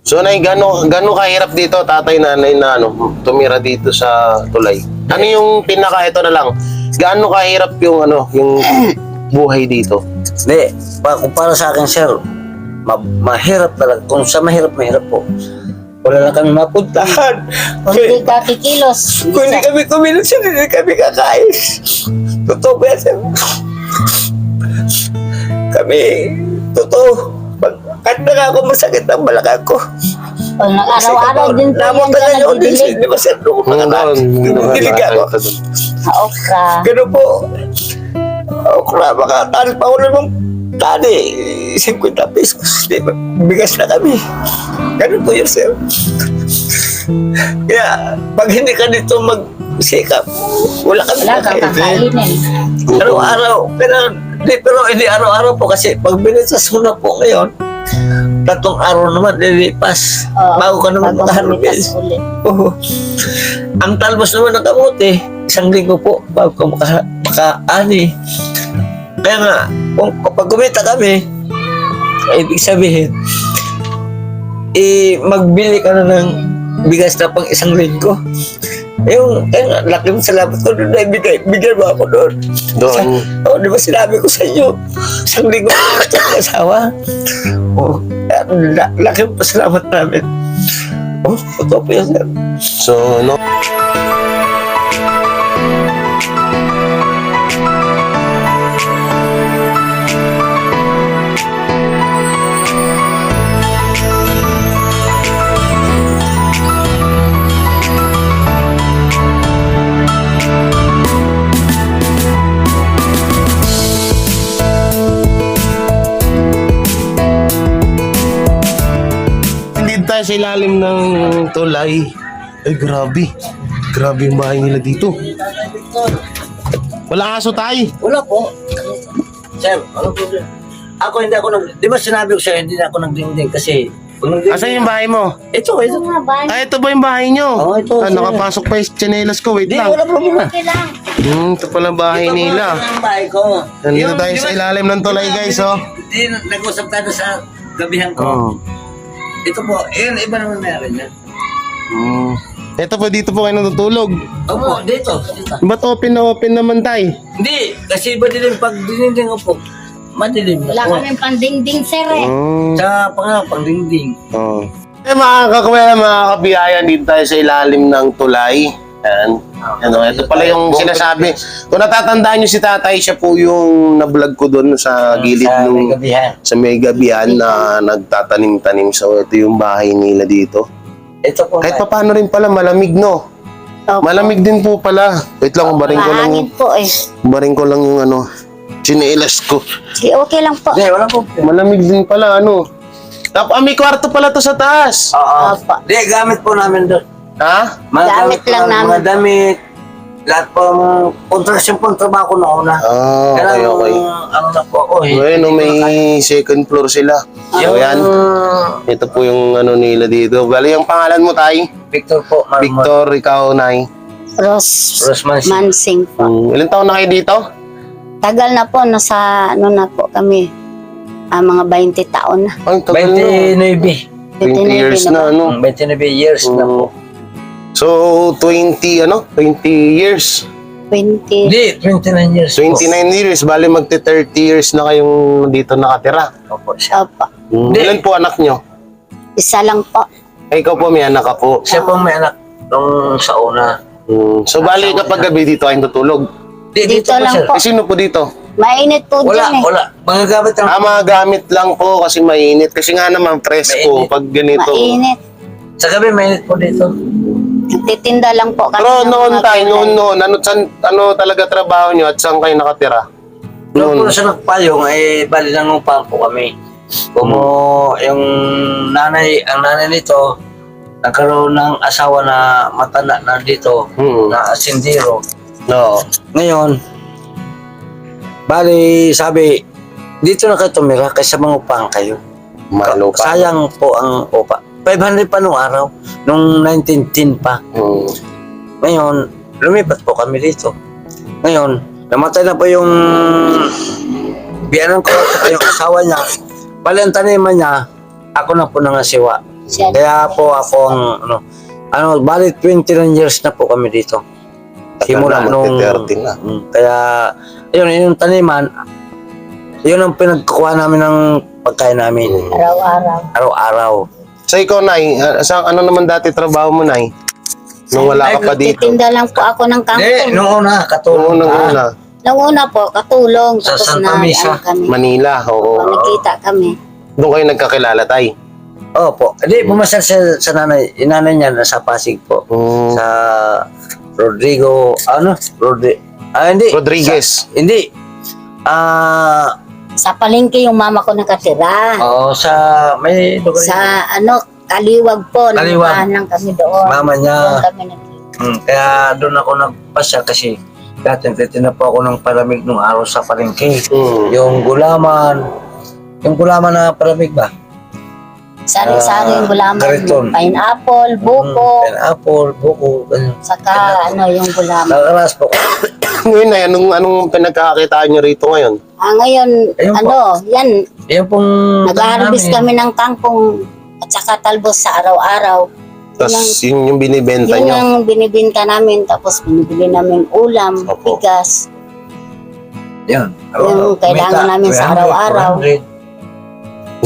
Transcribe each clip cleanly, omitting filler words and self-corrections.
So, Nay, gano'n kahirap dito, tatay, nanay, na tumira dito sa tulay? Ano yung ito na lang, gaano kahirap yung yung buhay dito? Hindi, kung para sa akin, sir, mahirap talaga. Kung sa mahirap po. Wala na kami mapuntahan. Kung hindi ka kikilos. Kung hindi kami kumilos, hindi kami kakain. Totoo ba yan, sir? Kami, totoo. Kahit na nga ako masakit ang balakang ko. Araw-araw din po yan Namunta siya na yun din, nagdidilig. di ba, sir? Dilig ako. Sa okra. Ganun po. Okra, baka tanis pa ako namang tani. 50 pesos. Di ba? Bigas na kami. Ganun po yun, sir. Kaya, pag hindi ka dito mag-sikap, wala kami Wala kang kakainin. Araw-araw. Pero hindi araw-araw po kasi pag binitsas mo na po ngayon, 3 araw naman lilipas. Bago ka naman makaharvest. Oo. Ang talbos naman ng kamote, 1 linggo po bago ka makaani. Kaya nga, kapag kumita kami, ibig sabihin, magbili ka na ng bigas na pang 1 linggo. Laki mong salamat ko doon na bigyan mo ako doon. Di ba sinabi ko sa inyo, 1 linggo ko sa asawa. Laki mong pasalamat namin. Totoo po yan, sir. So, tayo sa ilalim ng tulay. Ay, grabe. Grabe yung bahay nila dito. Walang aso, tay. Wala po. Sir, ano po? Hindi ako di ba sinabi ko sa'yo, hindi na ako nagdingding kasi Asan yung bahay mo? Ito. Ito ba yung bahay nyo? Oo, ito. Nakapasok pa yung tsinelas ko. Wait Hindi, lang. wala problema. Okay lang. Ito pala bahay nila. Ito ang bahay ko. Nandito tayo sa ilalim ng tulay, guys, oh. Hindi, nag-usap tayo sa gabihan ko. Oh. Ito po, iba naman meron yan. Ito po, dito po kayo natutulog. Opo, dito. Ba't open na open naman, tay? Hindi, kasi madilim pag dininding ko po. Madilim na Wala po. kaming pandingding, sir eh. Sa pang-dingding. Mga kakwela, mga kabiyayan, dito tayo sa ilalim ng tulay. Yan. Ito pala yung sinasabi. Kung natatandaan nyo si tatay, siya po yung na-vlog ko doon sa gilid Sa nung may gabihan. sa may gabihan na nagtatanim-tanim. So ito yung bahay nila dito. Ito po. Kahit pa paano rin pala, malamig, no? Opo. Malamig din po pala. Wait lang, baring ko lang yung chinelas ko. Okay lang po. Hindi, wala po. Malamig din pala, may kwarto pala to sa taas. Oo. Opo. Hindi, gamit po namin doon. Ha? Mga Gamit po lang namin. Mga damit. Lahat po, kontraksyon po ang trabaho ko noon na. Okay. Ano na po ako eh. Bueno, may second floor sila. So, yan. Ito po yung nila dito. Bali, yung pangalan mo, tay? Victor po. Victor, ikaw, nay. Rose Mansing. Mansing po. Ilan taon na kayo dito? Tagal na po, nasa na po kami. Mga 20 taon na. Ay, tagal na. 29. 20 years na, 29 years na po. So, 20 years. 20. Hindi, 29 years 29 years. Bali, magti-30 years na kayong dito nakatira. po. Opo, siya. Opo. Ilan po anak nyo? Isa lang po. Ikaw po, may anak ka po. Siya po may anak nung sa una. So, bali, kapag gabi dito ay tutulog. Dito po, lang sir. po. Sino po dito? Mainit po Wala, dyan eh. wala. Mga gamit lang. Mga gamit lang po kasi mainit. Kasi nga naman, presko Mainit. pag ganito. Mainit. Sa gabi, mainit po dito. Titinda lang po kami. Pero ng noon mga tayo, gulay. ano talaga trabaho nyo at saan kayo nakatira? Noon po siya nagpayong, bali lang nung po kami. Yung ang nanay nito, nagkaroon ng asawa na matanda na dito, na asindiro. No. Ngayon, bali sabi, dito na kayo tumira kaysa mangupahan kayo. Malo pa. Sayang po ang upa. 500 pa nung araw, nung 1910 pa. Ngayon, lumipat po kami dito. Ngayon, namatay na po yung biyanan ko at yung asawa niya. Bali ang taniman niya, ako na po nangasiwa. Siya Kaya po ako ang bali 29 years na po kami dito. Simula Tagal na, nung magti-30 na. Kaya yung taniman, yun ang pinagkukuha namin ng pagkain namin araw-araw. araw-araw. So ikaw, Nay, ano naman dati trabaho mo, Nay? Nung wala ka pa dito? Titinda lang po ako ng kangkong. Noong una, katulong Nung ka. una, Nung una po, katulong. Sa Tapos Santa Mesa. kami. Manila, oo. Nakita kami. Doon kayo nagkakilala, Tay? Opo. Hindi, pumasal sa nanay. Yung nanay niya nasa Pasig po. Mm. Sa Rodrigo, hindi. Rodriguez. Hindi. Sa palengke yung mama ko nakatira. Sa may lugar Sa Kaliwag po. Kaliwag. Nagpahan lang kami doon. Mama niya. Doon kami nakita. Kaya doon ako nagpasya kasi dati na po ako ng palamig nung araw sa palengke. Mm. Yung gulaman na palamig ba? Sari-sari yung gulaman. Kariton. Pineapple, buko. Pineapple, buko, ganyan. Saka yung gulaman. Nakaras po. Ngayon, Nay, anong pinagkakakitaan nyo rito ngayon? Ngayon, Ayun po. yan. Yan pong Nag-harvest kami ng kangkong at saka talbos sa araw-araw. Tapos yun yung binibenta Yun nyo? ang binibinta namin, tapos binibili namin ulam, Opo. bigas. Yan. Yung kailangan namin sa araw-araw.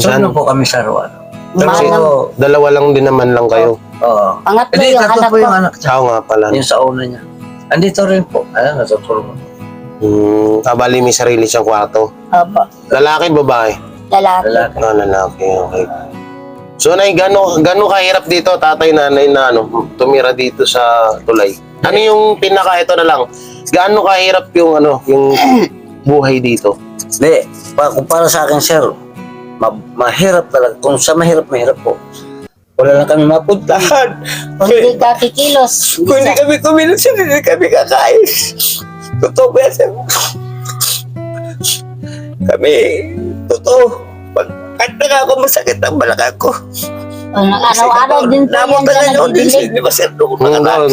Saan po kami sa araw-araw? Kasi Umalang, dalawa lang din naman lang kayo. Oo. pangatlo Hindi, yung tatlo anak po ko. yung anak niya. Ako nga pala. Yung sa una niya. Andito rin po. Natutulong mo. Kabali may sarili siyang kwarto. Opo, Lalaki, babae? lalaki. Lalaki. Lalaki, okay. So, Nay, gano'n kahirap dito, tatay, nanay, na tumira dito sa tulay? Ano yung ito na lang, gaano kahirap yung yung buhay dito? Hindi. Kung para sa akin, sir, mahirap talaga. Kung sa mahirap po. Wala lang kami mapuntahan. Kung hindi ka kikilos, Kung hindi kami kumilos, hindi kami kakain. Totoo ba yan, sir? Kami, totoo. Kahit na ako masakit ang balakang ko. araw-araw din po yan Napunta siya na yun din, sir. nagdidilig. Di ba, sir? Noong Doon,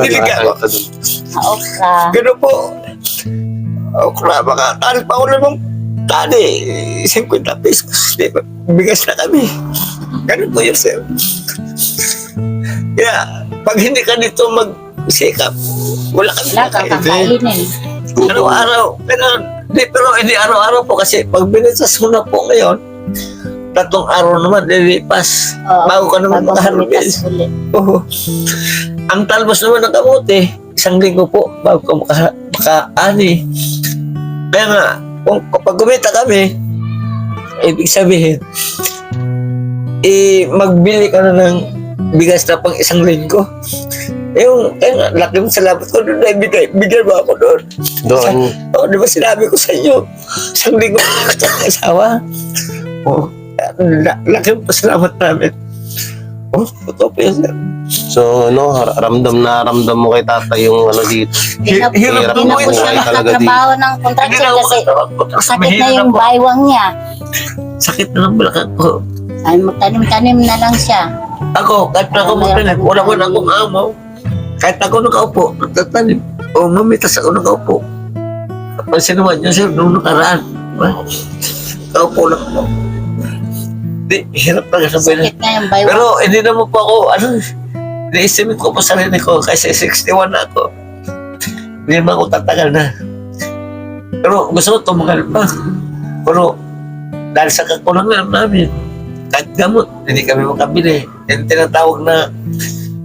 Dilig ako. Sa okra. Gano'n po. Okra, baka tarik pa ako namang tani. 50 pesos. Di ba? Bigas na kami. Gano'n po yun, sir. Kaya, pag hindi ka dito mag-sikap, wala kami Wala kang kakainin. Araw-araw. Pero hindi araw-araw po kasi pag binitsas mo na po ngayon, 3 araw naman lilipas. Bago ka naman makaharvest. ulit. Oo. Ang talbos naman ng kamote, 1 linggo po bago ka makaani. Kaya nga, kapag kumita kami, ibig sabihin, magbili ka na ng bigas na pang 1 linggo. Kaya nga, laki mo salamat ko doon na bigyan mo ako doon. Doon. Di ba sinabi ko sa inyo, 1 linggo ka sa asawa. Laki mo salamat namin. Totoo po yun, sir. So, ramdam mo kay tatay yung dito. Hirap Hirap Hindi na mo po siya buhay talaga nakatrabaho ng contraction kasi sakit na yung baywang niya. Sakit na ng balakang ko. Ay, magtanim-tanim na lang siya. Ako, kahit na ako magtanim, wala ko na akong amaw. Kahit ako nakaupo, nagtatanim. O mamitas ako nakaupo. Pansin naman yun, sir, nung nakaraan. Nakaupo lang ako. Di, hirap talaga sa buhay. Sakit na yung baywang. Pero hindi naman po ako, na-estimate ko pa sarili ko kasi 61 na ako. Hindi naman ako tatagal na. Pero gusto ko tumagal pa. Pero dahil sa kakulangan namin, kahit gamot, hindi kami makabili. Yung tinatawag na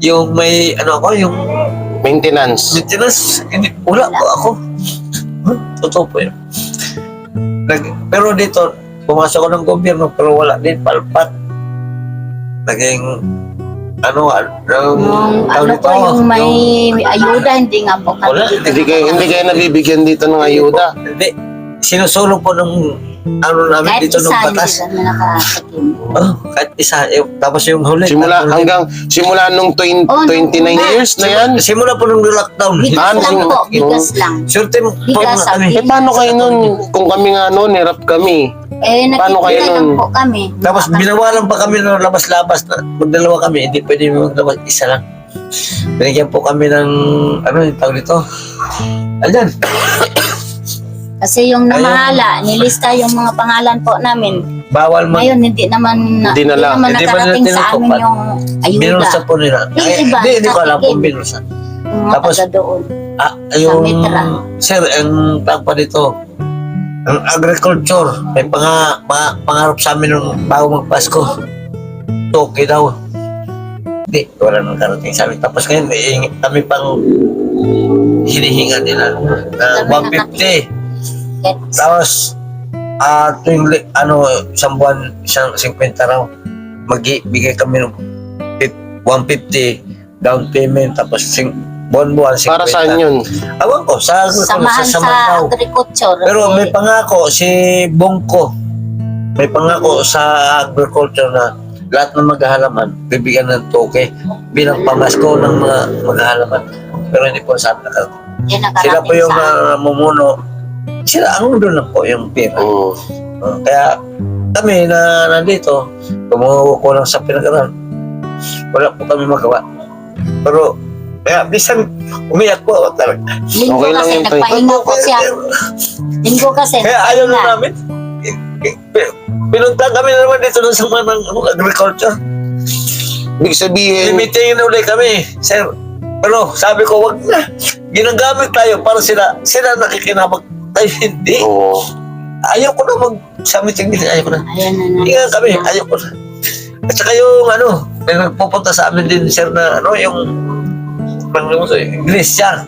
yung may, yung Maintenance. maintenance, wala po ako. Totoo po yun. Pero dito, pumasok ako ng gobyerno pero wala din palpat. Naging yung may ayuda, hindi nga po Wala, kami. Hindi kayo nabibigyan dito ng ayuda. Hindi. Sinusulong po ng namin Kahit dito ng isa, batas. hindi kami nakakatim. Kahit isa. Tapos yung huli. Simula nung 29 years na yan. Simula po nung lockdown. Bigas lang po, bigas lang. Surte mo po Bigas, na kami. Paano kayo nun? Kung kami nga nun, hirap kami. Paano kayo Nakikita nun? lang po kami. Tapos binawalan pa kami ng labas-labas na magdalawa kami, hindi pwede maglabas, isa lang. Binigyan po kami ng, yung tawag dito? Ayan. Kasi yung namahala, nilista yung mga pangalan po namin. bawal Ngayon, hindi naman Hindi na lang. Hindi man nakarating nila sa amin tinutupad. yung ayuda. Binursa po nila. Yung Ay, iba, hindi ko alam kung nakikip. binursa. Yung mga Tapos, taga doon. Yung, Mitra. sir, ang tawag pa dito, ang agriculture, may pangarap sa amin nung bago magpasko. Toki daw. Hindi, wala nang karating sa amin. Tapos ngayon, kami pang hinihinga nila na 150. Tapos, tuwing isang buwan, isang 50 raw, magbigay kami ng 150 down payment, tapos buwan-buwan 50. Para saan yun? Awan ko, sa Samahan sa Samandaw. agriculture. Pero may pangako si Bongko, may pangako sa agriculture na lahat ng maghahalaman, bibigyan ng toke bilang pamasko ng mga maghahalaman. Pero hindi po sabi na Yan ang sila po karating yung sa amin. namumuno. Sila ang doon lang po yung pera. Oo. Kaya kami na nandito, kumukulang sa pinag-aral. Wala po kami magawa. Pero, kaya bisan umiyak po ako talaga. Linggo Okay lang kasi yun, Tay. nagpahinga po siya. Linggo kasi Kaya ayaw na nagpahinga. namin. Pinunta kami naman dito ng sama ng agriculture. Ibig sabihin, Limiting na uli kami, sir. Pero sabi ko, wag na. Ginagamit tayo para sila nakikinabag tayo hindi. oo. Ayaw ko na sa meeting nila, ayaw ko na. Ayan na na. Hindi nga kami, ayaw ko na. At saka yung may nagpupunta sa amin din, sir, na yung iglesia.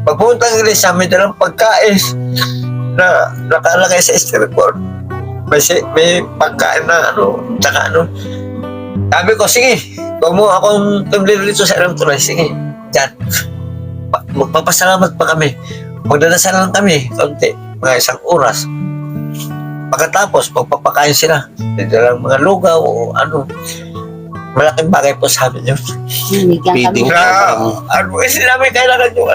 Pag pumunta ng iglesia, may dalang pagkain na nakalagay sa styrofoam. May pagkain na tsaka Sabi ko, sige, huwag mo akong tumulong dito sa ilang tulay. Sige, dyan. Magpapasalamat pa kami. Magdadasal lang kami, konti, mga 1 oras. Pagkatapos, magpapakain sila. Hindi lang mga lugaw o Malaking bagay po sa amin yun. Bigyan Feeding. kami. Hindi namin kailangan yung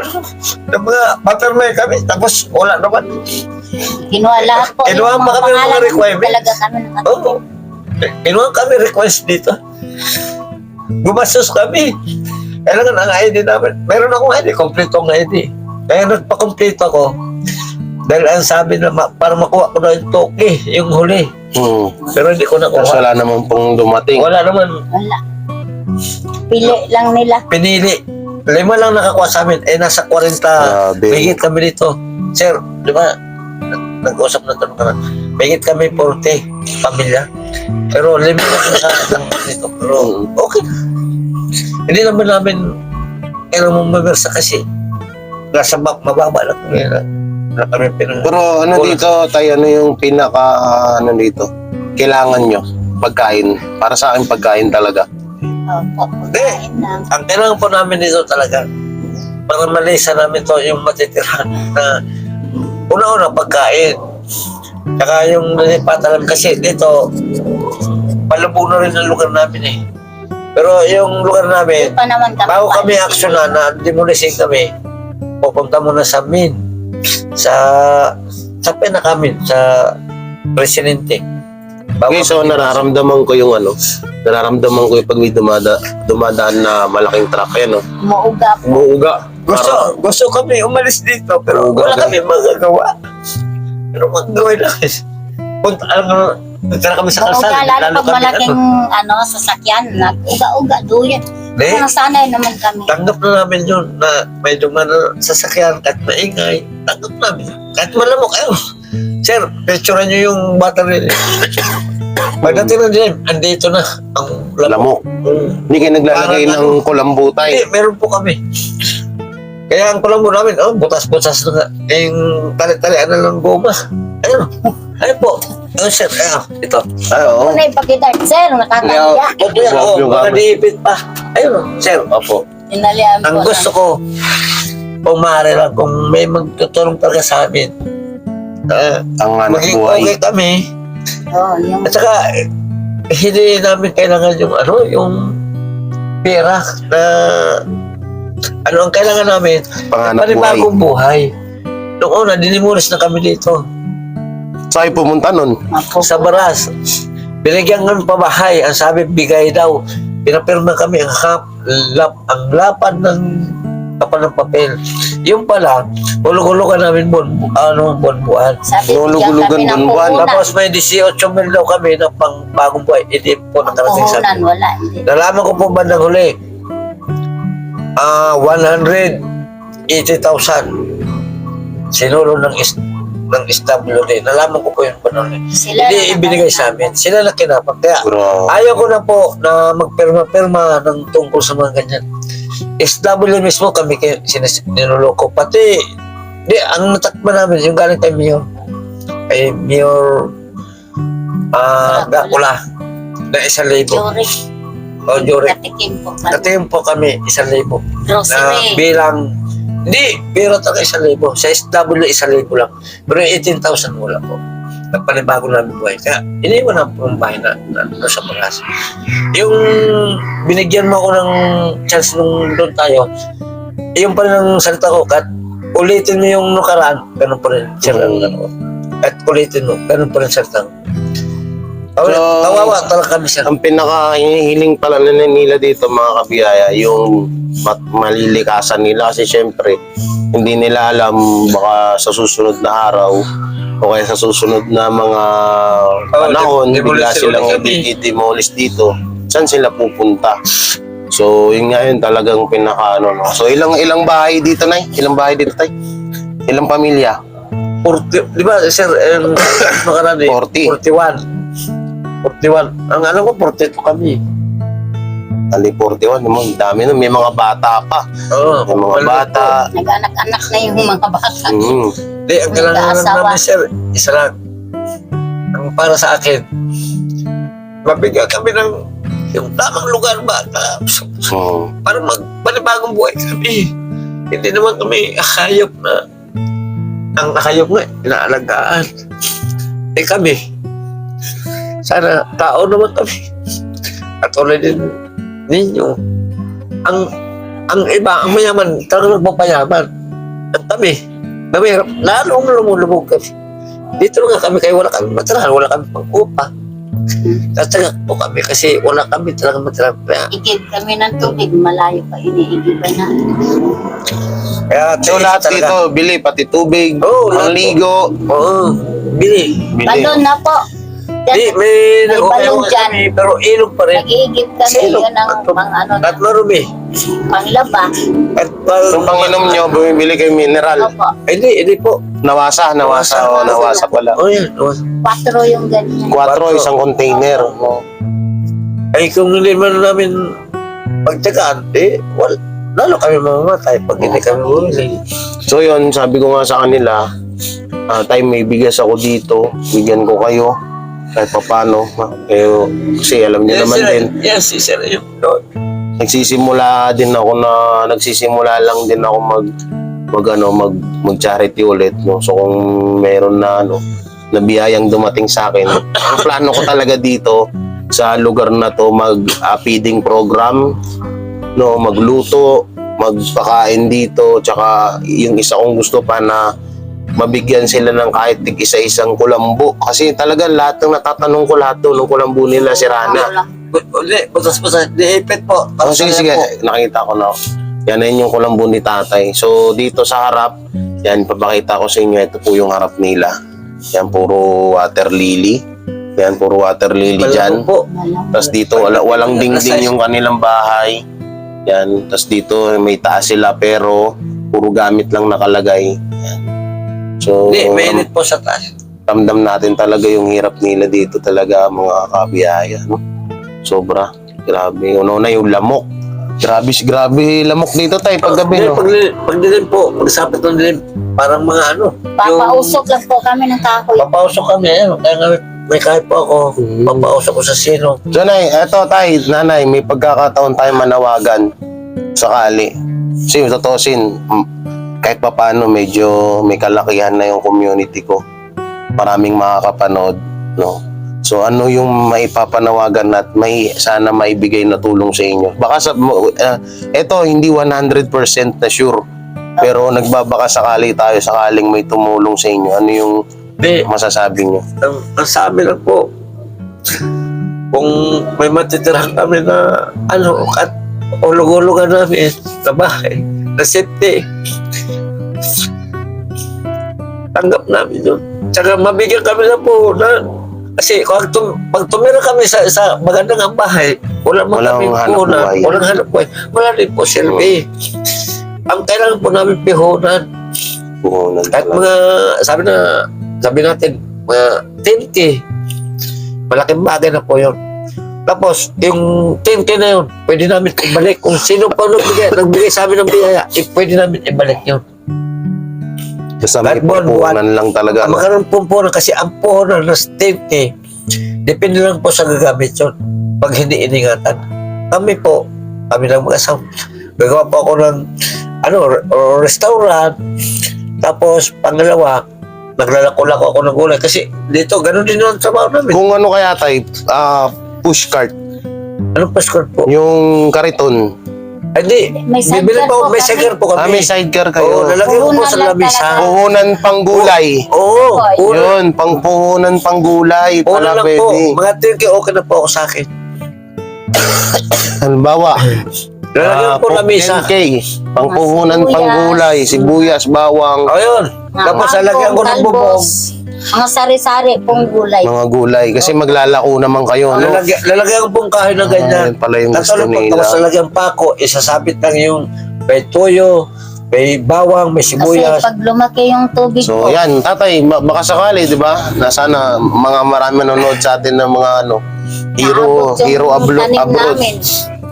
ng mga buttermilk kami. Tapos, wala naman. Kinuha lahat po. Kinuha yung pa kami ng mga pangalan, requirements. Talaga kami nakatulog. Oo. Kinuha kami request dito. Gumastos kami. Kailangan ang ID namin. Meron akong ID, kompleto ang ID. Kaya nagpa-complete ako. Dahil ang sabi na para makuha ko na yung toke, yung huli. Pero hindi ko Tapos nakuha. wala naman pong dumating. Wala naman. Wala. Pili lang nila. Pinili. 5 lang nakakuha sa amin. Nasa 40. Grabe. Mahigit kami dito. Sir, di ba? Nag-usap na ito naman. Mahigit kami 40 pamilya. Pero 5 lang nakakuha dito. Pero okay. Hindi naman namin kailangan mong mamersa kasi nasa mababa lang kami pinang. Pero dito, tayo, yung dito? Kailangan nyo? Pagkain. Para sa akin, pagkain talaga. Opo, pagkain na. Ang kailangan po namin dito talaga para malisa namin to yung matitira na una-una pagkain. Saka yung nalipatan namin kasi dito palubog na rin ang lugar namin eh. Pero yung lugar namin, Di pa naman kami. bago kami aksyonan na demolising kami, pupunta muna sa min. Sa pinakamin, sa presidente. Okay, so nararamdaman ko yung nararamdaman ko yung pag may dumadaan na malaking truck yan, Muuga po. Umuuga. Gusto kami umalis dito, pero wala kami magagawa. Pero magagawin lang. Punta kami sa Muuga, kalsada. lalo pag malaking sasakyan, nag-uga-uga, duyan. Nasanay naman kami. Tanggap na namin yun na may duman na sasakyan kahit maingay. Tanggap namin. Kahit malamok. Sir, picturean nyo yung battery. Pagdating na din, andito na ang Lamok. Hindi kayo naglalagay Parang ng kulambutay. Hindi, meron po kami. Kaya ang kulambo namin, butas-butas na nga. Yung tali-talian na ng goma. Ayun po. Sir, ito. Ay, oo. Una ipakita, sir, nakakaya. Ito yan, baka diipit pa. Ayun, sir. Opo. Inalian Ang po. gusto ko, kung maaari lang, kung may magtutulong talaga sa amin, Ang anak maging buhay. okay kami. Yung At saka, hindi namin kailangan yung pera na ang kailangan namin, Panganap buhay. panibagong buhay. Noong una, dinimulis na kami dito Saan kayo pumunta nun? sa Baras. Binigyan kami pabahay. Ang sabi, bigay daw. Pinapirma kami ang lapad ng kapal ng papel. Yung pala, hulog-hulugan namin buwan-buwan. Sabi, Lulugulugan bigyan kami ng buwan. puhunan. Tapos may 18,000 daw kami ng pang bagong buhay. Hindi po nakarating sa Puhunan, wala. Hindi. nalaman ko po bandang huli, 180,000 sinulo ng SWD. Nalaman ko po yun po noon. Sila Hindi na ibinigay sa amin. Sila na kinapag. Kaya Bro. ayaw ko na po na magpirma-pirma ng tungkol sa mga ganyan. SW mismo kami ninuloko. Pati, ang natakpan namin, yung galing kay Mayor, Gakula, na 1,000. Jury. O, jury. Katikim po kami. Natingin po kami 1,000. Na Grocery. bilang, hindi, pero taga 1,000. Sa SW, 1,000 lang. Pero yung 18,000 wala po. Nagpanibago namin buhay. Kaya, iniwan na po ang bahay na sa Paras. Yung binigyan mo ako ng chance nung doon tayo, yung pa rin ang salita ko, kat ulitin mo yung nakaraan, ganun pa rin, sir, ang ano. At ulitin mo, ganun pa rin salita ko. Kawawa talaga kami, sir. Ang pinaka-hinihiling pala nila dito mga kabiyaya, yung malilikasan nila kasi syempre hindi nila alam baka sa susunod na araw o kaya sa susunod na mga panahon bigla silang i-demolish dito, saan sila pupunta? So yun nga yun talagang pinaka-ano, no? So ilang bahay dito, Nay? Ilang bahay dito, Tay? Ilang pamilya? 40, di ba, sir, nakaraan 40. 41. Ang alam ko, 42 kami. Ali 41, naman dami nun. May mga bata pa. Oo. May mga bata. Nag-anak-anak na yung mga bata. Hindi, ang kailangan Nag-aasawa. namin, sir, isa lang. Ang para sa akin, mabigyan kami ng yung tamang lugar ba? Para magpanibagong buhay kami. Hindi naman kami hayop na ang hayop nga, inaalagaan. Kami, sana tao naman kami. At ulit din ninyo. Ang iba, ang mayaman, talagang nagpapayaman. At kami, mahirap, lalong lumulubog kami. Dito nga kami, kaya wala kami matirahan, wala kami pang-upa. Tatagak po kami kasi wala kami talagang matirahan. Kaya, Igib kami ng tubig, malayo pa iniigiban na. So lahat dito, bili, pati tubig, Oo, lahat ligo. oo, bili. Balon na po. Di, may balon dyan. kami, pero ilog pa rin. Nag-iigib kami, Silog. yun ang pang ano, At marumi. panglaba. At Yung panginom nyo, bumibili kayo mineral. Opo, hindi po. Nawasa pala. Oh, yan. Nawasa. 4 yung ganyan. 4, isang container. Ay, kung hindi man namin pagtsagaan, lalo kami mamamatay pag hindi kami bumili. So yun, sabi ko nga sa kanila, tayo may bigas ako dito, bigyan ko kayo kahit papano. Kasi alam niyo naman din, Yes, sir. Yun. nagsisimula lang din ako mag-charity ulit, no. So kung meron na na biyayang dumating sa akin, ang plano ko talaga dito sa lugar na to feeding program, no, magluto, magpakain dito, tsaka yung isa kong gusto pa na mabigyan sila ng kahit isa-isang kulambo. Kasi talaga lahat ng natatanong ko, lahat ng kulambo nila sirana. Uli, butas-butas. Diipit po. Oh, sige, nakita ko na. Yan yung kulambo ni tatay. So dito sa harap, yan, papakita ko sa inyo, ito po yung harap nila. Yan, puro water lily. Yan, puro water lily dyan. po. Tapos dito, walang dingding yung kanilang bahay. Yan, tapos dito may taas sila pero puro gamit lang nakalagay. Yan. So, Hindi, mainit po sa taas. ramdam natin talaga yung hirap nila dito talaga mga kabiyaya, no? Sobra. Grabe. Una yung lamok. Grabe lamok dito tayo paggabi, no? Pagdilim po, pagsapit ng dilim, parang mga Papausok lang po kami ng kahoy. papausok kami, kaya nga may kahit po ako, papausok ko sa sino. So, Nay, eto tay, nanay, may pagkakataon tayo manawagan sakali. Kasi tutusin, kahit pa paano medyo may kalakihan na yung community ko. Maraming makakapanood, no? So ano yung maipapanawagan at sana maibigay na tulong sa inyo? Baka eto hindi 100% na sure. Pero nagbabaka sakaling may tumulong sa inyo. Ano yung masasabi niyo? Ang sa amin lang po, kung may matitirahan kami na ulog-ulugan namin sa bahay, na safety. Tanggap namin yun. Tsaka mabigyan kami ng puhunan. Kasi pag tumira kami sa magandang bahay, Walang kaming hanap puhunan, buhay. walang hanap buhay, wala rin po silbi. Ang kailangan po namin pihunan. Puhunan Kahit talaga. sabi natin, mga 10K, malaking bagay na po yun. Tapos, yung 10K na yun, pwede namin ibalik. Kung sino pa nagbigay sa amin ng biyaya, pwede namin ibalik yun. Basta may kahit buwan-buwan. puhunan lang talaga. Ang magkaroon po puhunan kasi ang puhunan ng 10K, depende lang po sa gagamit yun. Pag hindi iningatan. Kami lang mag-asawa. Gagawa po ako ng restaurant. Tapos, pangalawa, naglalako-lako ako ng gulay. Kasi dito, ganun din yung trabaho namin. Kung ano kaya tayo, push cart, Anong passport po? yung kariton. Hindi. May Bibili sidecar po, po may kami. sidecar po kami. May sidecar Oo, kayo. lalagyan ko po Puhunan sa lang labis, ha? talaga. Puhunan pang gulay. Oo. Puhunan. Yun, pang puhunan pang gulay. Puhunan Pala lang po. pwede. Mga 10K, okay na po ako sa akin. Halimbawa, Lalagyan ko lamisa. 10K, pang puhunan Sibuyas. pang gulay, sibuyas, bawang, O yun. Tapos lalagyan ko ng bubong. Mga sari-sari pong gulay. mga gulay. Kasi maglalako naman kayo, no? Lalagyan ko pong kahoy na ganyan. Yan pala yung gusto Tatalo po, nila. tapos lalagyan pa ako, isasabit lang yung may toyo, may bawang, may Kasi sibuyas. pag lumaki yung tubig So po, yan, tatay, baka sakali, di ba? Na sana mga marami nanonood sa atin ng mga naabot yung hero tanim abroad. namin.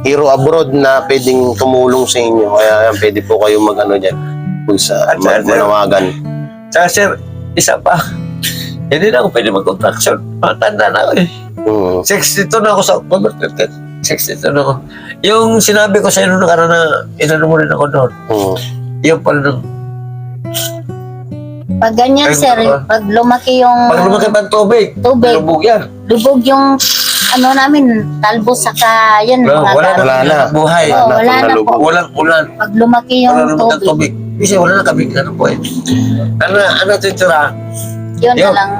Hero abroad na pwedeng tumulong sa inyo. Kaya yan, pwede po kayo mag-ano dyan. Pulsa, manawagan. Tsaka sir, isa pa. Hindi na ako pwede mag-contraction. Matanda na ako eh. 62 na ako sa October 20. 62 na ako. Yung sinabi ko sa inyo nakaraan na inano mo rin ako doon. Yung pala nung Pag ganyan, Ay, sir, ano? pag lumaki yung pag lumaki pa ang tubig, tubig, lubog yan. lubog yung namin, talbos saka yan, mga Wala gamit. na buhay. Oo, wala na po. Walang ulan. Pag lumaki Wala yung naman ang tubig, tubig. Kasi wala na kami ano po eh. Ano titira? yun Yun. na lang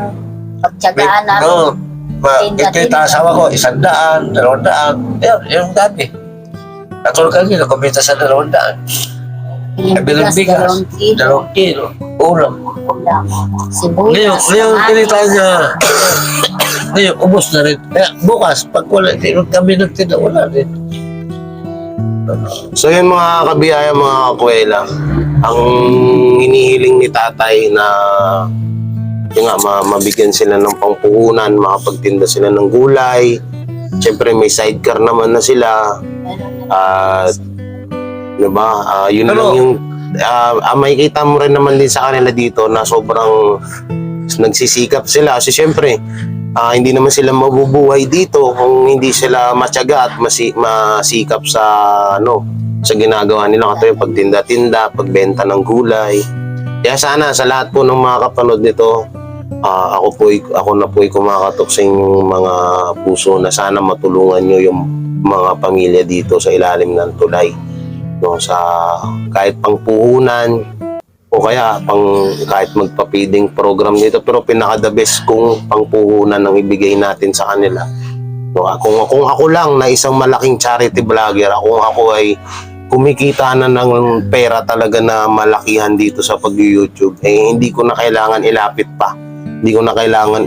pagtyagaan namin. No. Tinda-tinda. Kita asawa ko, 100, 200. Yan, yung dati. Katulad kanina, kumita sa 200. Yung Bilang bigas, 2 kilo, 2 kilo, ulam. ulam, Ngayon, sibuyas, kinita niya. Ngayon, ubos na rin. Kaya bukas, pag wala, hindi kami nagtinda, wala rin. So yun mga kabiyaya, mga kakwela, ang hinihiling ni tatay na yun nga, mabigyan sila ng pangpuhunan, makapagtinda sila ng gulay. Siyempre may sidecar naman na sila. At diba, yun Pero, lang yung makikita mo rin naman din sa kanila dito na sobrang nagsisikap sila. Kasi siyempre, hindi naman sila mabubuhay dito kung hindi sila matyaga at masikap sa sa ginagawa nila, katulad pagtinda-tinda, pagbenta ng gulay. Kaya sana sa lahat po ng mga kapanood nito, ako na po'y kumakatok sa inyong mga puso na sana matulungan nyo yung mga pamilya dito sa ilalim ng tulay, no, sa kahit pangpuhunan o kaya kahit magpa-feeding program dito, pero pinaka the best kung pangpuhunan ang ibigay natin sa kanila. No, kung ako lang na isang malaking charity vlogger, kung ako ay kumikita na ng pera talaga na malakihan dito sa pag-YouTube, hindi ko na kailangan ilapit pa. Hindi ko na kailangan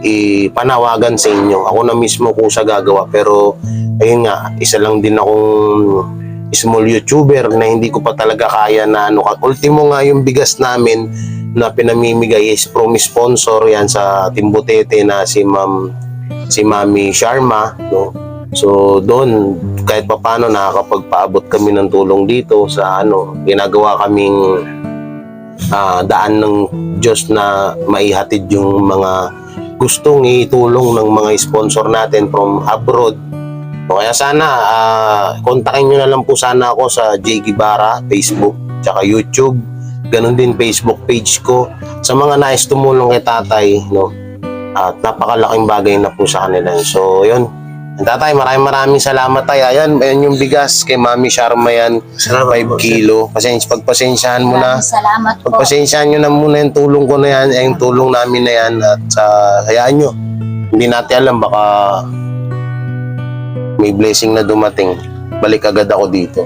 ipanawagan sa inyo. Ako na mismo kung sa gagawa. Pero ayun nga, isa lang din akong small YouTuber na hindi ko pa talaga kaya na ultimo nga yung bigas namin na pinamimigay is from sponsor yan sa Timbutete na si Mami Sharma, no? So doon kahit papaano nakakapagpaabot kami ng tulong dito sa ginagawa kaming daan ng Diyos na maihatid yung mga gustong itulong ng mga sponsor natin from abroad. So, kaya sana kontakin nyo na lang po sana ako sa J. Guevara, Facebook, tsaka YouTube. Ganon din Facebook page ko. Sa mga nais tumulong kay tatay, no? At napakalaking bagay na po sa kanila. So, yun. Tatay, maraming salamat tayo. Ayan yung bigas kay Mami Sharma yan. 5 kilo. Pagpasensyahan mo na. Salamat po. Pagpasensyahan nyo na muna yung tulong ko na yan. Yung tulong namin na yan. At hayaan nyo. Hindi natin alam, baka may blessing na dumating. Balik agad ako dito.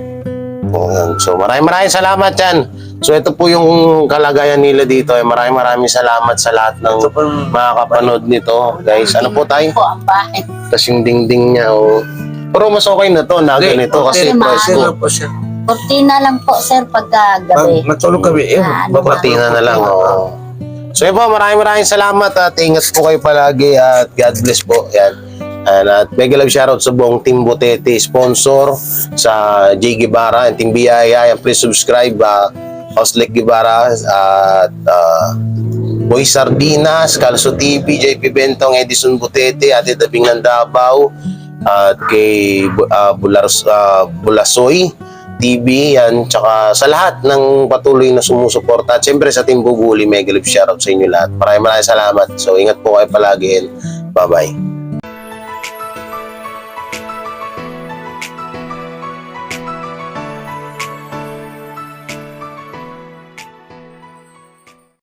Ayan. So maraming salamat yan. So ito po yung kalagayan nila dito. Maraming salamat sa lahat ng Ito pong makakapanood nito. Guys, ano po tayo? Po ang bahay. Tapos yung dingding niya, oh. Pero mas okay na to, na ganito kasi okay, presko. sino po siya. Kortina lang po, sir, pagka Pag gabi. matulog kami, Babatina na lang, oh. So yun po, maraming salamat at ingat po kayo palagi at God bless po. Yan. At mega love shoutout sa buong Team Butete, sponsor sa J. Guevara and Team Biyaya. And please subscribe, Oslik Guevara at Boy Sardinas, Calso TV, JP Bentong, Edison Butete, Ate Tabing ng Davao, at kay Bulasoy TV, yan, tsaka sa lahat ng patuloy na sumusuporta. At syempre sa Team Bubuli, mega love shoutout sa inyo lahat. Maraming salamat. So ingat po kayo palagi and bye-bye.